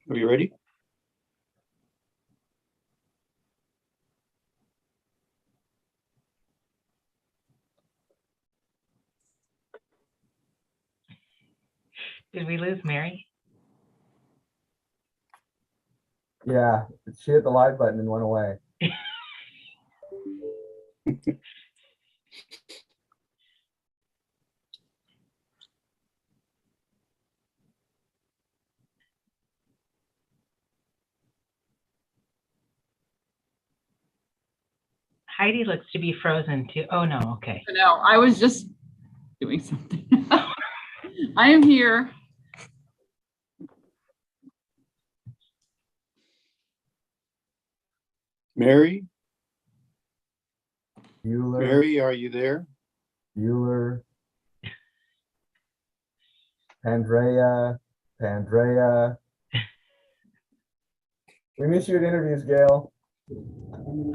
Are you ready? Did we lose Mary? Yeah, she hit the live button and went away. Heidi looks to be frozen too. Oh no, okay. No, I was just doing something. I am here. Mary? Bueller. Mary, are you there? Bueller. Pandrea. We miss you at interviews, Gail.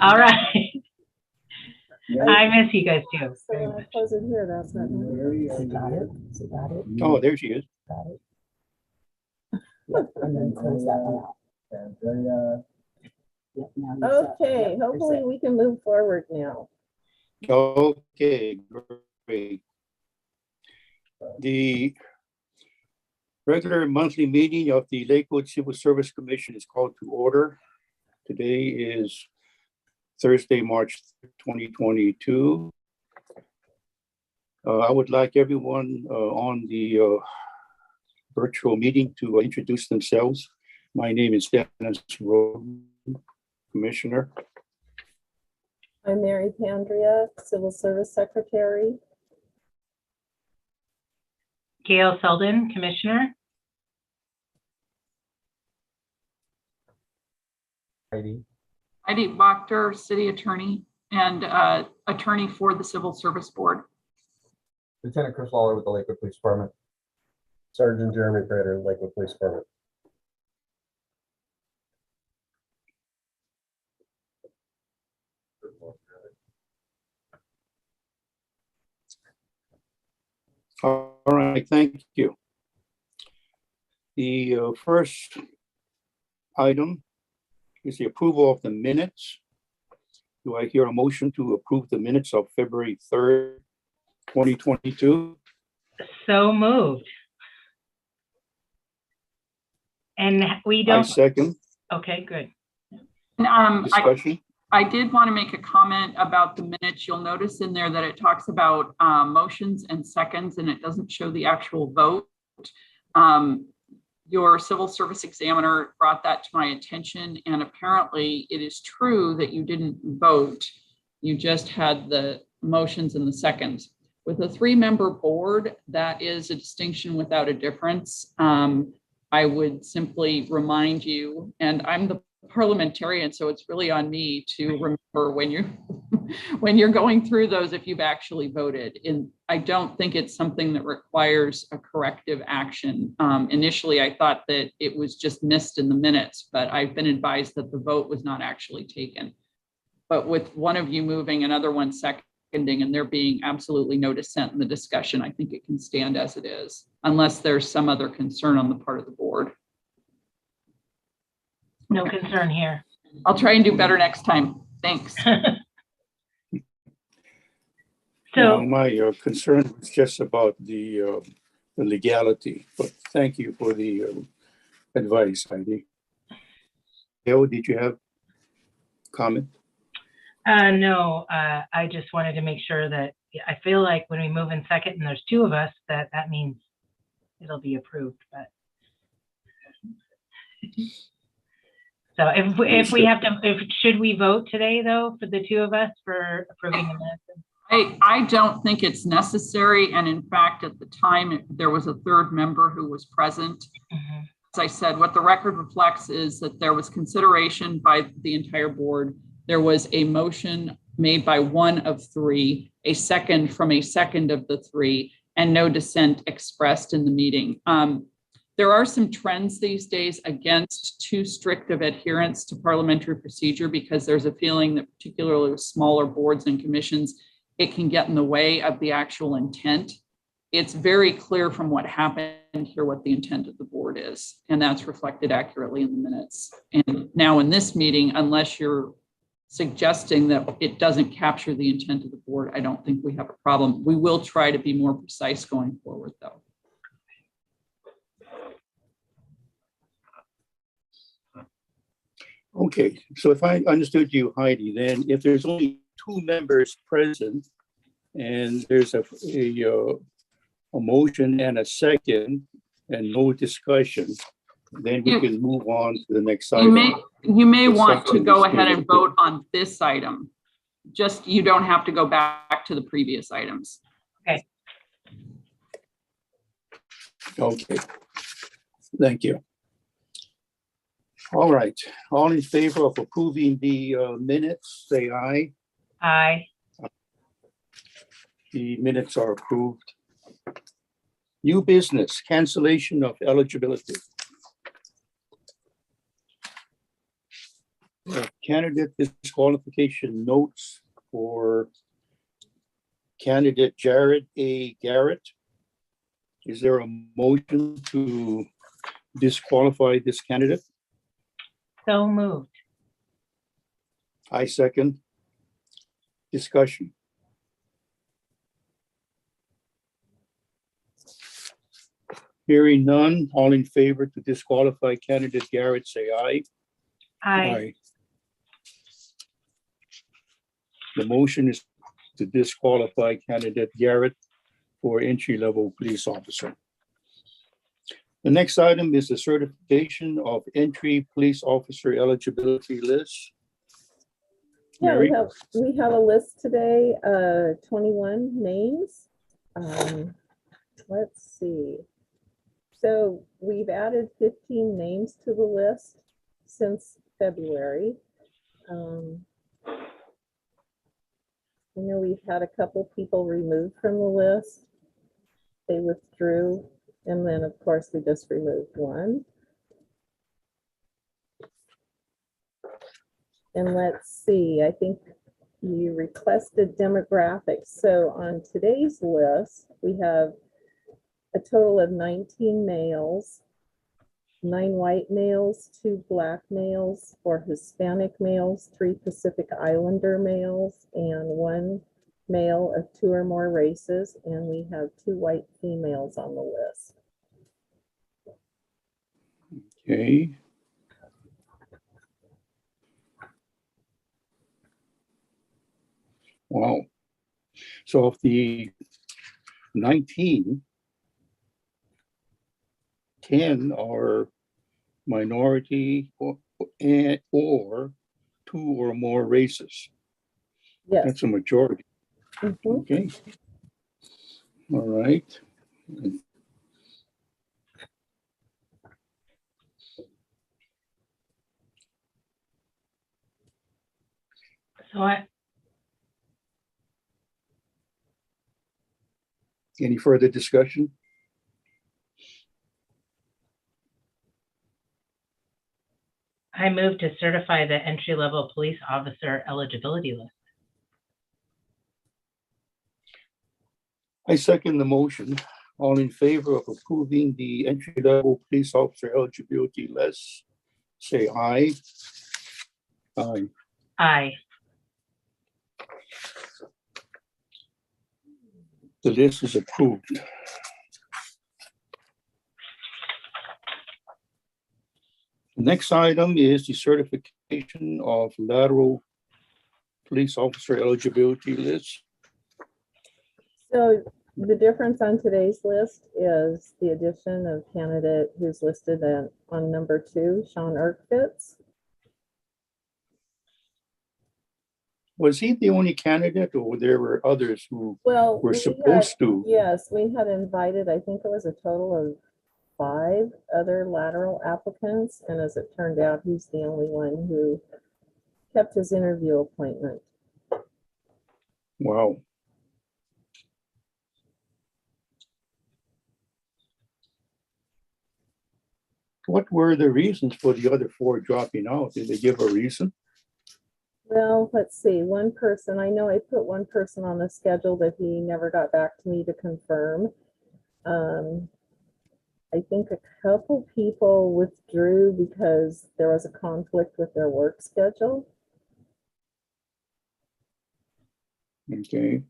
All right. I miss you guys too. So when I close it here, that's not. Got it. Oh, there she is. Got it. Yep, and then close that one out. Pandrea. Yep, now Okay, hopefully we can move forward now. Okay, great. The regular monthly meeting of the Lakewood Civil Service Commission is called to order. Today is Thursday, March 2022. I would like everyone on the virtual meeting to introduce themselves. My name is Dennis Roden, Commissioner. I'm Mary Pandrea, Civil Service Secretary. Gail Selden, Commissioner. Heidi. Heidi Wachter, City Attorney and Attorney for the Civil Service Board. Lieutenant Chris Lawler with the Lakewood Police Department. Sergeant Jeremy Prater, Lakewood Police Department. All right, thank you. The first item is the approval of the minutes. Do I hear a motion to approve the minutes of February 3rd, 2022? So moved. And we I don't. second. Okay, good. Discussion. I did want to make a comment about the minutes. You'll notice in there that it talks about motions and seconds, and it doesn't show the actual vote. Your civil service examiner brought that to my attention, and apparently it is true that you didn't vote. You just had the motions and the seconds. With a 3-member board, that is a distinction without a difference. I would simply remind you, and I'm the parliamentarian, so it's really on me to remember when you're going through those if you've actually voted. And I don't think it's something that requires a corrective action. Initially, I thought that it was just missed in the minutes, but I've been advised that the vote was not actually taken. But with one of you moving, another one seconding, and there being absolutely no dissent in the discussion, I think it can stand as it is, unless there's some other concern on the part of the board. No concern here. I'll try and do better next time. Thanks. So my concern was just about the legality, but thank you for the advice, Heidi. Gail, did you have comment? no, I just wanted to make sure that I feel like when we move in second and there's 2 of us, that means it'll be approved. But so if we have to, should we vote today though for the 2 of us for approving the minutes? I don't think it's necessary. And in fact, at the time, there was a 3rd member who was present. Mm-hmm. As I said, what the record reflects is that there was consideration by the entire board. There was a motion made by 1 of 3, a second from a second of the 3, and no dissent expressed in the meeting. There are some trends these days against too strict of adherence to parliamentary procedure because there's a feeling that particularly with smaller boards and commissions, it can get in the way of the actual intent. it's very clear from what happened here what the intent of the board is, and that's reflected accurately in the minutes. And now in this meeting, unless you're suggesting that it doesn't capture the intent of the board, I don't think we have a problem. We will try to be more precise going forward, though. Okay, so if I understood you, Heidi, then if there's only 2 members present and there's a motion and a second and no discussion, then we can move on to the next item. You may The want to second go is ahead being and vote on this item. Just, you don't have to go back to the previous items. Okay, thank you. All right, all in favor of approving the minutes, say aye. Aye. The minutes are approved. New business, cancellation of eligibility. Candidate disqualification notes for candidate Jared A. Garrett. Is there a motion to disqualify this candidate? So moved. I second. Discussion. Hearing none, all in favor to disqualify candidate Garrett, say aye. Aye. The motion is to disqualify candidate Garrett for entry-level police officer. The next item is the certification of entry police officer eligibility list. Yeah, Mary? we have a list today, 21 names. Let's see. So we've added 15 names to the list since February. I know we've had a couple people removed from the list. They withdrew, and then of course we just removed one. And let's see, I think you requested demographics. So on today's list, we have a total of 19 males, 9 white males, 2 black males, 4 Hispanic males, 3 Pacific Islander males, and 1 male of 2 or more races. And we have 2 white females on the list. Okay. Wow. So of the 19, 10 are minority or 2 or more races. Yes. That's a majority. Mhm. Okay. All right. So Any further discussion? I move to certify the entry-level police officer eligibility list. I second the motion. All in favor of approving the entry-level police officer eligibility list, say aye. Aye. Aye. The list is approved. The next item is the certification of lateral police officer eligibility list. So the difference on today's list is the addition of candidate who's listed on number 2, Sean Erkfitz. Was he the only candidate, or there were others who Well, were we supposed to? Yes, we had invited, I think it was a total of 5 other lateral applicants. And as it turned out, he's the only one who kept his interview appointment. Wow. What were the reasons for the other 4 dropping out? Did they give a reason? Well, let's see, one person, I know I put one person on the schedule that he never got back to me to confirm. I think a couple people withdrew because there was a conflict with their work schedule. Okay.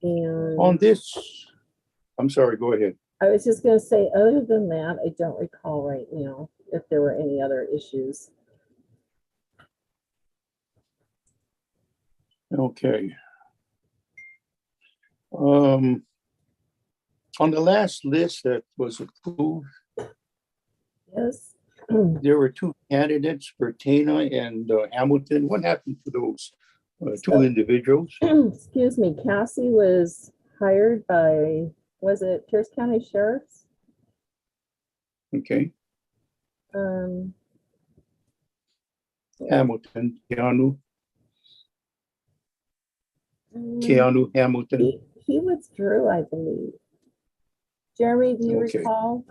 On And this, I'm sorry, go ahead. I was just gonna say, other than that, I don't recall right now if there were any other issues. Okay. On the last list that was approved, Yes. there were two candidates for Tana and Hamilton. What happened to those two So- individuals? Excuse me, Cassie was hired by, was it Pierce County Sheriff's? Okay, Um, Hamilton, Keanu Hamilton. he withdrew, I believe. Jeremy, do you Okay. recall?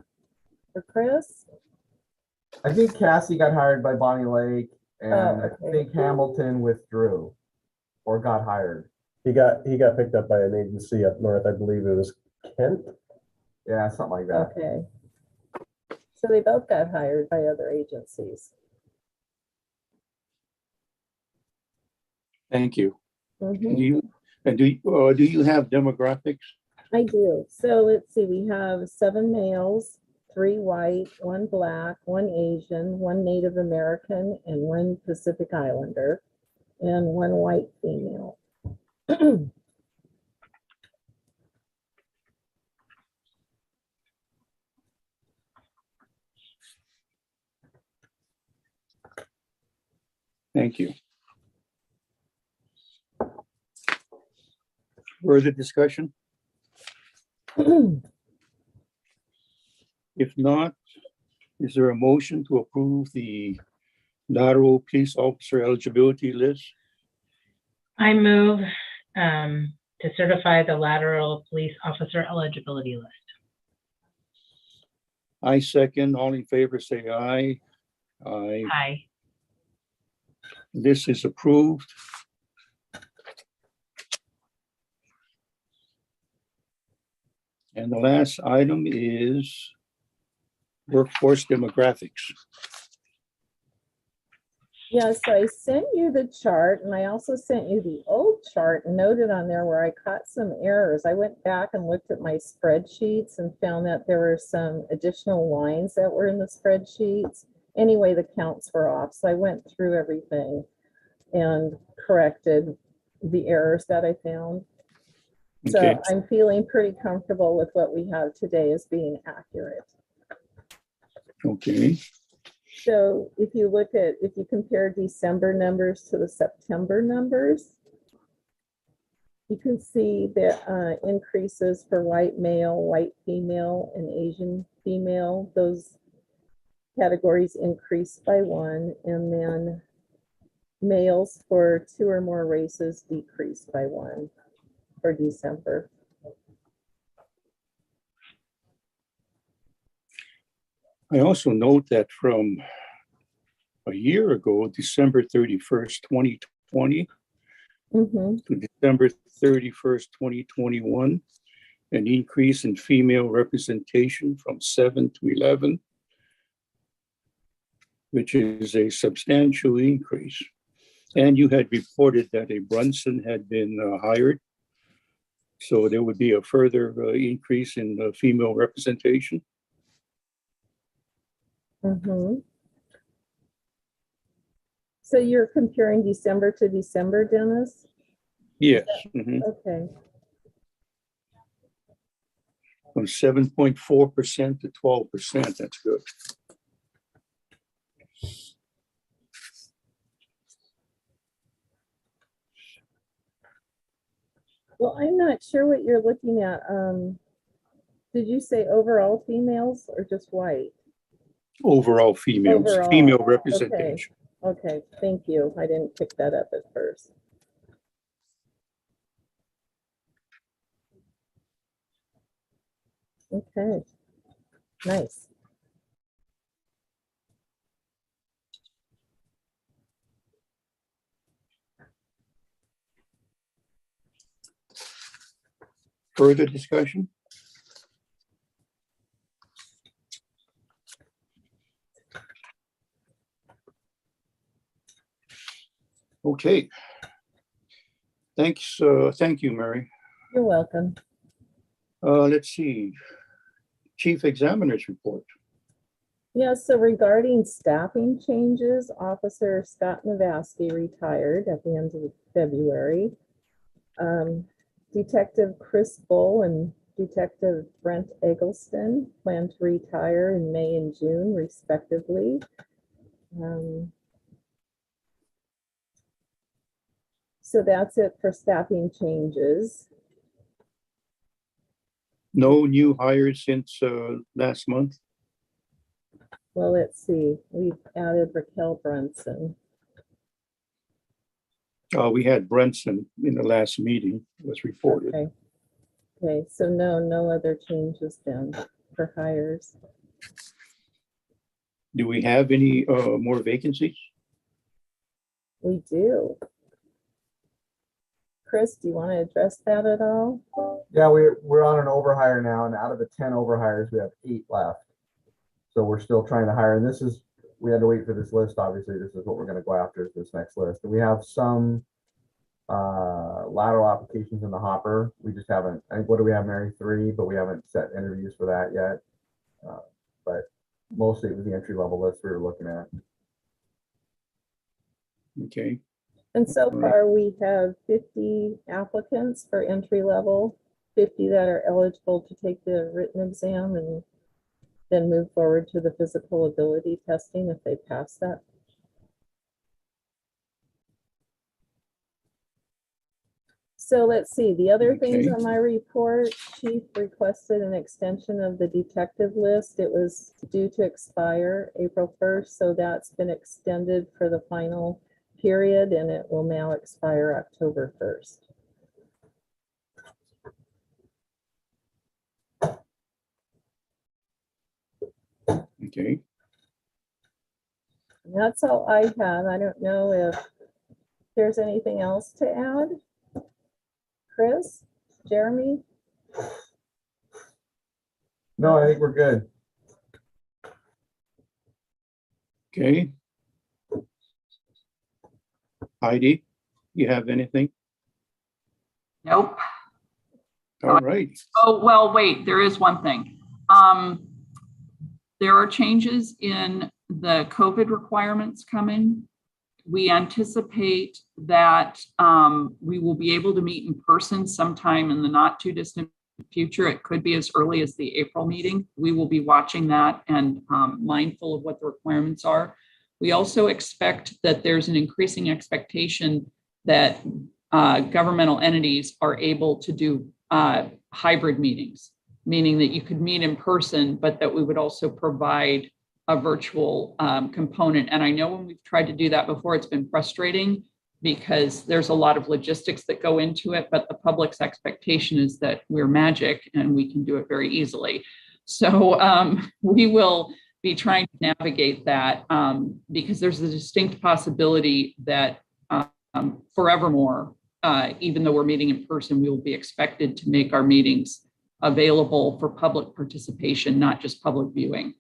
Or Chris? I think Cassie got hired by Bonnie Lake, and I okay. think Hamilton withdrew or got hired. He got picked up by an agency up north. I believe it was Kent. Yeah, something like that. Okay. So they both got hired by other agencies. Thank you. Mhm. Do you have demographics? I do. So let's see, we have 7 males, 3 white, 1 black, 1 Asian, 1 Native American, and 1 Pacific Islander, and 1 white female. Thank you. Further discussion? If not, is there a motion to approve the lateral police officer eligibility list? I move to certify the lateral police officer eligibility list. I second. All in favor, say aye. Aye. Aye. This is approved. And the last item is workforce demographics. Yeah, so I sent you the chart, and I also sent you the old chart noted on there where I caught some errors. I went back and looked at my spreadsheets and found that there were some additional lines that were in the spreadsheets. Anyway, the counts were off, so I went through everything and corrected the errors that I found. So Okay, I'm feeling pretty comfortable with what we have today as being accurate. okay, So if you look at, if you compare December numbers to the September numbers, you can see the increases for white male, white female, and Asian female. Those categories increased by 1, and then males for 2 or more races decreased by 1 for December. I also note that from a year ago, December 31st, 2020 Mhm. to December 31st, 2021, an increase in female representation from 7 to 11, which is a substantial increase. And you had reported that a Brunson had been hired. So there would be a further increase in female representation. Mhm. So you're comparing December to December, Dennis? Yes, mhm. Okay. From 7.4% to 12%. That's good. Well, I'm not sure what you're looking at. Did you say overall females or just white? Overall females, Overall, female representation. Okay, thank you. I didn't pick that up at first. Okay, nice. further discussion? Okay. Thanks, thank you, Mary. You're welcome. Let's see. Chief Examiner's Report. Yeah, so regarding staffing changes, Officer Scott Navasky retired at the end of February. Detective Chris Bull and Detective Brent Eggleston plan to retire in May and June respectively. So that's it for staffing changes. No new hires since last month. Well, let's see, we've added Raquel Brunson. We had Brenson in the last meeting, was reported. Okay. Okay, so no other changes then for hires. Do we have any more vacancies? We do. Chris, do you want to address that at all? Yeah, we're on an overhire now, and out of the 10 overhires, we have 8 left. So we're still trying to hire, and this is, we had to wait for this list, obviously. This is what we're going to go after, is this next list. And we have some lateral applications in the hopper. We just haven't, I think, what do we have, Mary? 3, but we haven't set interviews for that yet. But mostly it was the entry level list we were looking at. Okay, And so All right. far, we have 50 applicants for entry level, 50 that are eligible to take the written exam and then move forward to the physical ability testing if they pass that. So let's see, the other things Okay. on my report, Chief requested an extension of the detective list. It was due to expire April 1st, so that's been extended for the final period, and it will now expire October 1st. okay. And that's all I have. I don't know if there's anything else to add. Chris, Jeremy? No, I think we're good. Okay. Heidi, you have anything? Nope. All right. Oh, well, wait, there is one thing. There are changes in the COVID requirements coming. We anticipate that we will be able to meet in person sometime in the not too distant future. It could be as early as the April meeting. We will be watching that and mindful of what the requirements are. We also expect that there's an increasing expectation that governmental entities are able to do hybrid meetings, meaning that you could meet in person, but that we would also provide a virtual component. And I know when we've tried to do that before, it's been frustrating because there's a lot of logistics that go into it, but the public's expectation is that we're magic and we can do it very easily. So we will be trying to navigate that because there's a distinct possibility that forevermore, even though we're meeting in person, we will be expected to make our meetings available for public participation, not just public viewing.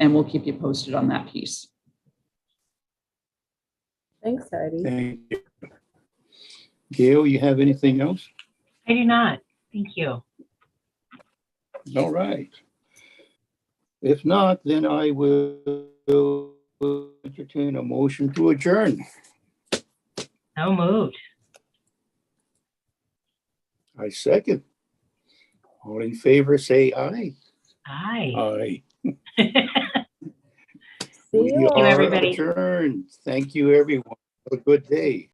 And we'll keep you posted on that piece. Thanks, Heidi. Thank you. Gail, you have anything else? I do not. Thank you. All right. If not, then I will entertain a motion to adjourn. No moved. I second. All in favor, say aye. Aye. Aye. See We you all. are everybody. adjourned. Thank you, everyone. Have a good day.